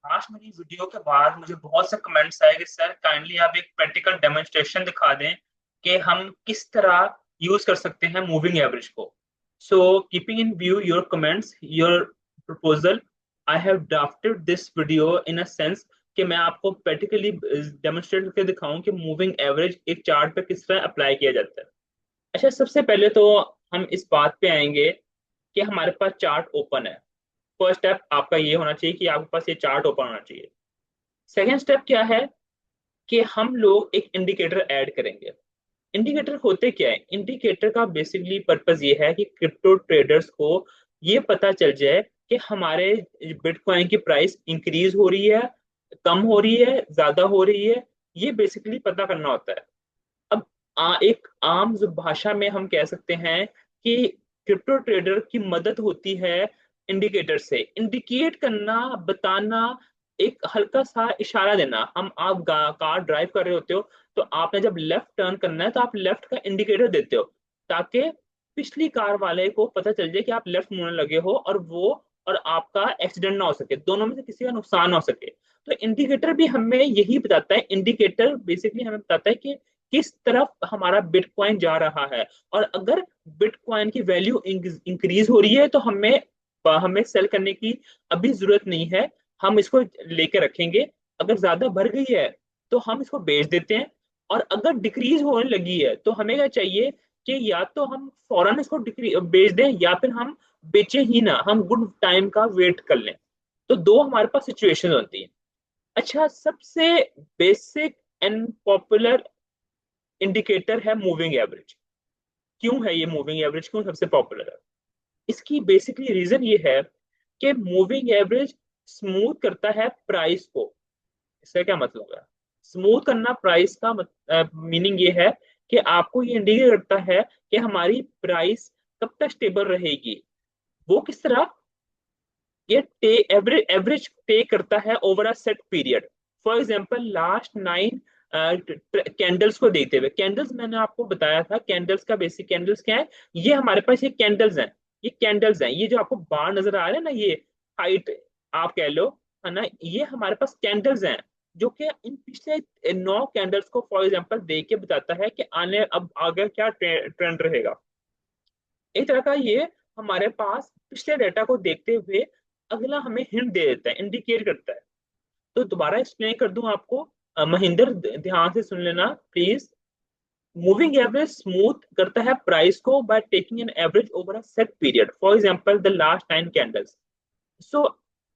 आज मेरी वीडियो के बाद मुझे बहुत से कमेंट्स आए कि सर काइंडली आप एक प्रैक्टिकल डेमोन्स्ट्रेशन दिखा दें कि हम किस तरह यूज कर सकते हैं मूविंग एवरेज को। So keeping in view your comments your proposal, I have drafted this video in a sense कि मैं आपको प्रैक्टिकली डेमोन्स्ट्रेट करके दिखाऊं कि मूविंग एवरेज एक चार्ट पे किस तरह अप्लाई किया जाता है। अच्छा, सबसे पहले तो हम इस बात पे आएंगे कि हमारे पास चार्ट ओपन है। फर्स्ट स्टेप आपका ये होना चाहिए कि आपके पास ये चार्ट ओपन होना चाहिए। सेकेंड स्टेप क्या है कि हम लोग एक इंडिकेटर ऐड करेंगे। इंडिकेटर होते क्या है? इंडिकेटर का बेसिकली पर्पस ये है कि क्रिप्टो ट्रेडर्स को ये पता चल जाए कि हमारे बिटकॉइन की प्राइस इंक्रीज हो रही है, कम हो रही है, ज्यादा हो रही है। ये बेसिकली पता करना होता है। अब एक आम भाषा में हम कह सकते हैं कि क्रिप्टो ट्रेडर की मदद होती है इंडिकेटर से। इंडिकेट करना, बताना, एक हल्का सा इशारा देना। आप कार ड्राइव कर रहे होते हो, तो आपने जब लेफ्ट टर्न करना है तो आप लेफ्ट का इंडिकेटर देते हो, ताकि पिछली कार वाले को पता चल जाए कि आप लेफ्ट मुड़ने लगे हो, और आपका एक्सीडेंट ना हो सके, दोनों में से किसी का नुकसान ना हो सके। तो इंडिकेटर भी हमें यही बताता है। इंडिकेटर बेसिकली हमें बताता है कि किस तरफ हमारा बिटकॉइन जा रहा है। और अगर बिटकॉइन की वैल्यू इंक्रीज हो रही है तो हमें हमें सेल करने की अभी जरूरत नहीं है, हम इसको लेके रखेंगे। अगर ज्यादा बढ़ गई है तो हम इसको बेच देते हैं। और अगर डिक्रीज होने लगी है तो हमें क्या चाहिए कि या तो हम फौरन इसको डिक्री बेच दें, या फिर हम बेचें ही ना, हम गुड टाइम का वेट कर लें। तो दो हमारे पास सिचुएशन होती है। अच्छा, सबसे बेसिक एंड पॉपुलर इंडिकेटर है मूविंग एवरेज। क्यों है ये मूविंग एवरेज, क्यों सबसे पॉपुलर है? इसकी बेसिकली रीजन ये है कि मूविंग एवरेज स्मूथ करता है प्राइस को। इसका क्या मतलब है? स्मूथ करना प्राइस का मीनिंग ये है कि आपको ये इंडिकेट करता है कि हमारी प्राइस कब तक स्टेबल रहेगी। वो किस तरह? ये एवरेज एवरेज टेक करता है over a set period. For example last 9 candles को देखते हुए, कैंडल्स मैंने आपको बताया था, कैंडल्स का बेसिक कैंडल्स क्या है। ये हमारे पास ये कैंडल्स हैं, ये कैंडल्स हैं, ये जो आपको बार नजर आ रहे हैं ना, ये हाइट आप कह लो, है ना, ये हमारे पास कैंडल्स हैं, जो कि इन पिछले 9 कैंडल्स को फॉर एग्जांपल देख के बताता है कि आने अब आगे क्या ट्रेंड रहेगा। एक तरह का ये हमारे पास पिछले डेटा को देखते हुए अगला हमें हिंट दे देता है, इंडिकेट करता है। तो दोबारा एक्सप्लेन कर दूं आपको, महेंद्र ध्यान से सुन लेना प्लीज। मूविंग एवरेज स्मूथ करता है प्राइस को by taking an average over a set period, for example the last 9 candles. So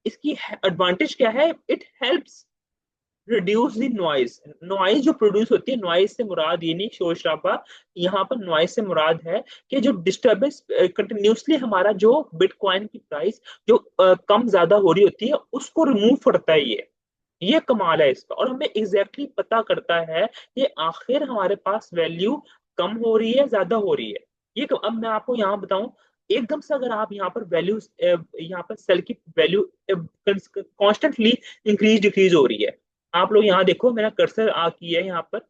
इसकी एडवांटेज क्या है? It helps reduce the noise. Noise जो प्रोड्यूस होती है, नॉइज से मुराद ये नहीं शोर शराबा, यहाँ पर नॉइज से मुराद है कि जो डिस्टरबेंस कंटिन्यूसली हमारा जो बिटकॉइन की प्राइस जो कम ज्यादा हो रही होती है उसको रिमूव करता है। ये कमाल है इसका, और हमें एग्जैक्टली exactly पता करता है कि आखिर हमारे पास वैल्यू कम हो रही है, ज्यादा हो रही है। अब मैं आपको यहाँ बताऊं, एकदम से अगर आप यहाँ पर वैल्यू, यहाँ पर सेल की वैल्यू कॉन्स्टेंटली इंक्रीज डिक्रीज हो रही है। आप लोग यहाँ देखो, मेरा कर्सर आ किया है यहाँ पर।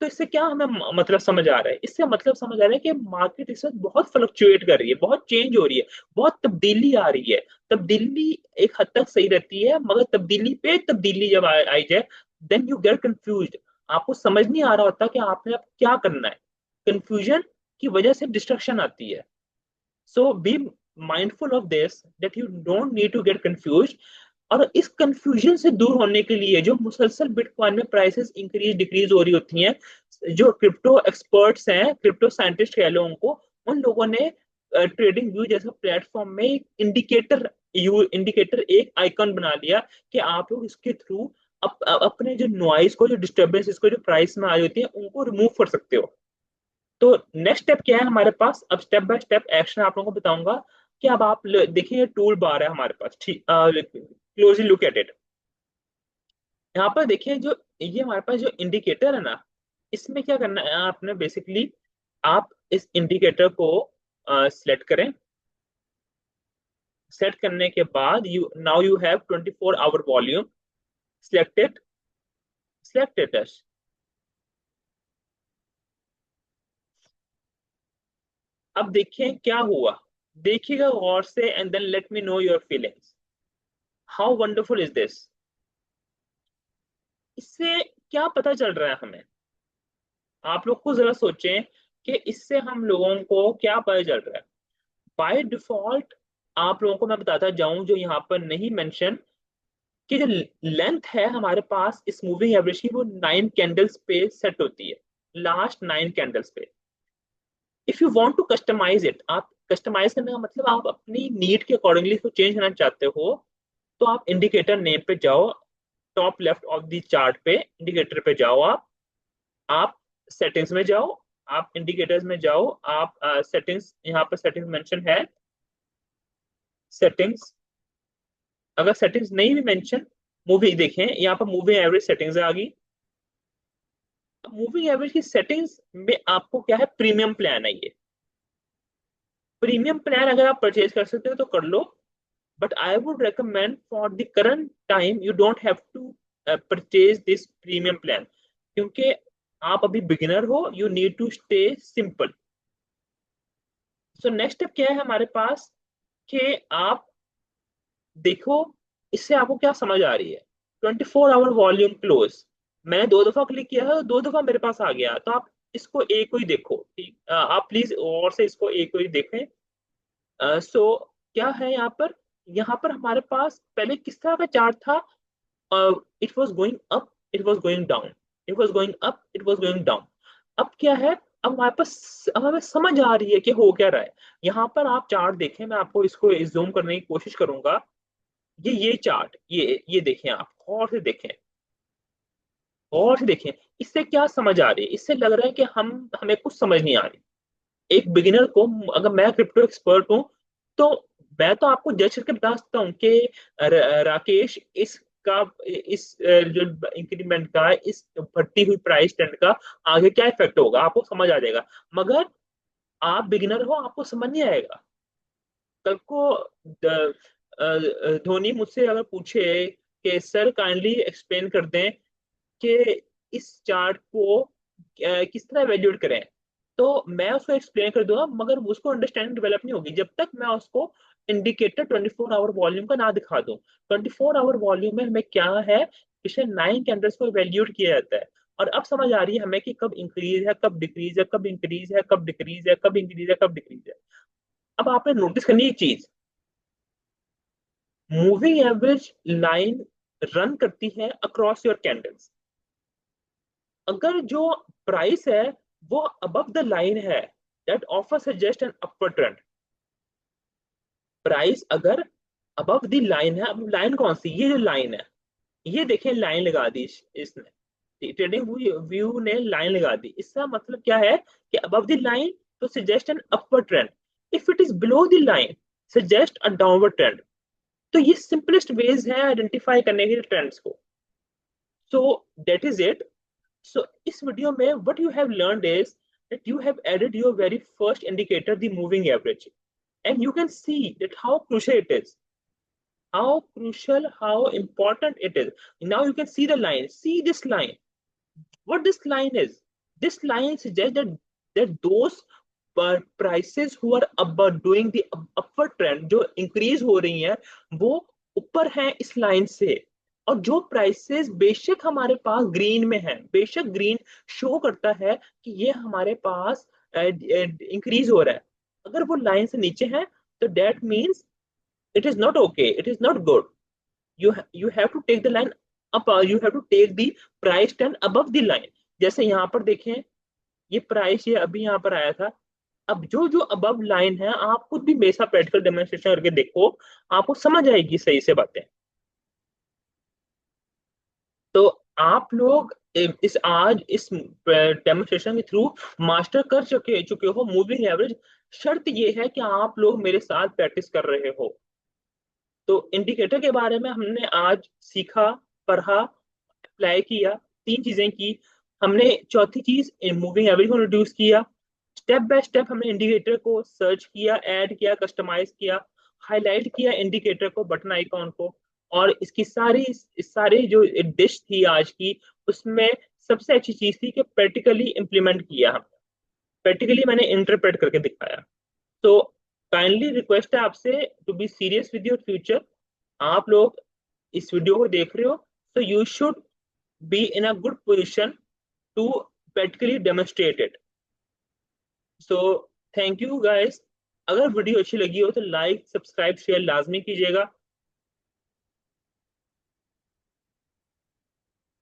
तो इससे क्या हमें मतलब समझ आ रहा है? इससे मतलब समझ आ रहा है कि मार्केट इस वक्त बहुत फ्लक्चुएट कर रही है, बहुत चेंज हो रही है, बहुत तब्दीली आ रही है। तब्दीली एक हद तक सही रहती है, मगर तब्दीली पे तब्दीली जब आई जाए, देन यू गेट कंफ्यूज। आपको समझ नहीं आ रहा होता कि आपने अब क्या करना है। कंफ्यूजन की वजह से डिस्ट्रक्शन आती है। So be mindful of this that you don't need to get confuse. और इस कंफ्यूजन से दूर होने के लिए जो मुसलसल बिटकॉइन में प्राइसेस इंक्रीज डिक्रीज हो रही होती हैं, जो क्रिप्टो एक्सपर्ट्स हैं, क्रिप्टो साइंटिस्ट कह लो उनको, उन लोगों ने ट्रेडिंग व्यू जैसा प्लेटफॉर्म में एक इंडिकेटर एक आइकन बना लिया कि आप लोग इसके थ्रू अपने जो नॉइज को, जो डिस्टर्बेंस इसको, जो प्राइस में आ रही होती है, उनको रिमूव कर सकते हो। तो नेक्स्ट स्टेप क्या है हमारे पास? अब स्टेप बाय स्टेप एक्शन आप लोगों को बताऊंगा कि अब आप देखिए, टूल बार है हमारे पास, ठीक, क्लोजली लुक एट इट। यहाँ पर देखिए, जो ये हमारे पास जो इंडिकेटर है ना, इसमें क्या करना है आपने बेसिकली, आप इस इंडिकेटर को सिलेक्ट करें। सेट करने के बाद you now you have 24 hour volume selected, selected. अब देखिए क्या हुआ, देखिएगा गौर से, and then let me know your feelings. How wonderful is this? इससे क्या पता चल रहा है हमें? आप लोग को जरा सोचें कि इससे हम लोगों को क्या पता चल रहा है। बाय डिफॉल्ट आप लोगों को मैं बताता जाऊं जो यहाँ पर नहीं मेंशन, कि जो लेंथ है हमारे पास इस मूविंग एवरेज की, वो 9 कैंडल्स पे सेट होती है, लास्ट 9 कैंडल्स पे। If you want to customise it, आप कस्टमाइज करने का मतलब आप अपनी नीड के अकॉर्डिंगली इसको चेंज करना चाहते हो, तो आप इंडिकेटर नेम पे जाओ, top left of the chart पे इंडिकेटर पे जाओ, आप सेटिंग्स में जाओ, आप इंडिकेटर्स में जाओ, आप सेटिंग्स, यहाँ पर सेटिंग्स मेंशन है, सेटिंग्स, अगर सेटिंग्स नहीं भी मेंशन, मूवी देखें यहाँ पर मूवी एवरेज सेटिंग्स आ गई। मूवी एवरेज की सेटिंग्स में आपको क्या है, प्रीमियम प्लान है ये। प्रीमियम प्लान अगर आप परचेज कर सकते हो तो कर लो, but I would recommend for the current time you don't have to purchase this premium plan, क्योंकि आप अभी बिगिनर हो, you need to stay simple. So next step क्या है हमारे पास, कि आप देखो इससे आपको क्या समझ आ रही है। 24 आवर वॉल्यूम क्लोज, मैंने 2 दफा क्लिक किया है तो 2 दफा मेरे पास आ गया, तो आप इसको एक को ही देखो, ठीक, आप प्लीज और से इसको एक को ही देखें। सो क्या है यहाँ पर, यहाँ पर हमारे पास पहले किस तरह का चार्ट था, it was going up, it was going down, it was going up, it was going down. अब क्या है, अब हमें समझ आ रही है कि हो क्या रहा है। यहाँ पर आप चार्ट देखें, मैं आपको इसको जूम करने की कोशिश करूंगा। ये चार्ट, ये देखें, आप और से देखें, और से देखें, इससे क्या समझ आ रही है, इससे लग रहा है कि हम हमें कुछ समझ नहीं आ रही। एक बिगिनर को, अगर मैं क्रिप्टो एक्सपर्ट हूँ, तो मैं तो आपको जज करके बता सकता हूँ कि राकेश इसका, जो इंक्रीमेंट का, इस बढ़ती हुई प्राइस ट्रेंड का आगे क्या इफेक्ट होगा आपको समझ आ जाएगा। मगर आप बिगिनर हो, आपको समझ नहीं आएगा। कल को धोनी मुझसे अगर पूछे कि सर काइंडली एक्सप्लेन कर दें कि इस चार्ट को किस तरह एवेल्यूएट करें, तो मैं उसको एक्सप्लेन कर दूंगा, मगर उसको अंडरस्टैंडिंग डेवलप नहीं होगी जब तक मैं उसको इंडिकेटर 24 आवर वॉल्यूम का ना दिखा दूं। 24 आवर वॉल्यूम में हमें क्या है, पिछले 9 कैंडल्स को एवेल्यूएट किया जाता है। और अब समझ आ रही है हमें कि कब इंक्रीज है, कब डिक्रीज है, कब इंक्रीज है, कब डिक्रीज है, कब इंक्रीज है, कब डिक्रीज है। अब आपने नोटिस करनी एक चीज, मूविंग एवरेज लाइन रन करती है अक्रॉस योर कैंडल्स। अगर जो प्राइस है वो अबव द लाइन है, that offer suggest an upward trend. Price अगर अबव द लाइन है, अब लाइन कौन सी, ये जो लाइन है, ये देखें लाइन लगा दी इसने, ट्रेडिंग व्यू ने लाइन लगा दी, इसका मतलब क्या है कि अबव द लाइन तो suggest an upward trend, if it is below the line suggest a downward trend. तो ये सिंपलेस्ट वेज है आइडेंटिफाई करने के ट्रेंड्स को। So that is it. So, इस वीडियो में what you have learned is that you have added your very first indicator, the moving average, and you can see that how crucial it is, how crucial, how important it is. Now you can see the line. See this line. What this line is? This line suggests that those prices who are doing the upward trend, जो increase हो रही हैं, वो ऊपर हैं इस line से। और जो प्राइसेस बेशक हमारे पास ग्रीन में है, बेशक ग्रीन शो करता है कि ये हमारे पास इंक्रीज हो रहा है, अगर वो लाइन से नीचे है, तो that means it is not okay, it is not good. you have to take the line up, you have to take the price trend above the line। जैसे यहाँ पर देखें, ये प्राइस ये अभी यहाँ पर आया था। अब जो जो अबव लाइन है, आप खुद भी मेरे साथ प्रैक्टिकल डेमोन्स्ट्रेशन करके देखो, आपको समझ आएगी सही से बातें। तो आप लोग इस आज इस डेमोन्स्ट्रेशन के थ्रू मास्टर कर चुके चुके हो मूविंग एवरेज। शर्त ये है कि आप लोग मेरे साथ प्रैक्टिस कर रहे हो। तो इंडिकेटर के बारे में हमने आज सीखा, पढ़ा, अप्लाई किया, 3 चीजें की हमने। चौथी चीज मूविंग एवरेज को रिड्यूस किया। स्टेप बाय स्टेप हमने इंडिकेटर को सर्च किया, ऐड किया, कस्टमाइज किया, हाईलाइट किया इंडिकेटर को, बटन आइकॉन को। और इसकी सारी इस सारी जो डिश थी आज की, उसमें सबसे अच्छी चीज थी कि प्रैक्टिकली इंप्लीमेंट किया हम, प्रैक्टिकली मैंने इंटरप्रेट करके दिखाया। तो काइंडली रिक्वेस्ट है आपसे to be serious with your future. आप लोग इस वीडियो को देख रहे हो, तो you should be in a good position to practically demonstrate it. So thank you guys. अगर वीडियो अच्छी लगी हो तो लाइक सब्सक्राइब शेयर लाजमी कीजिएगा।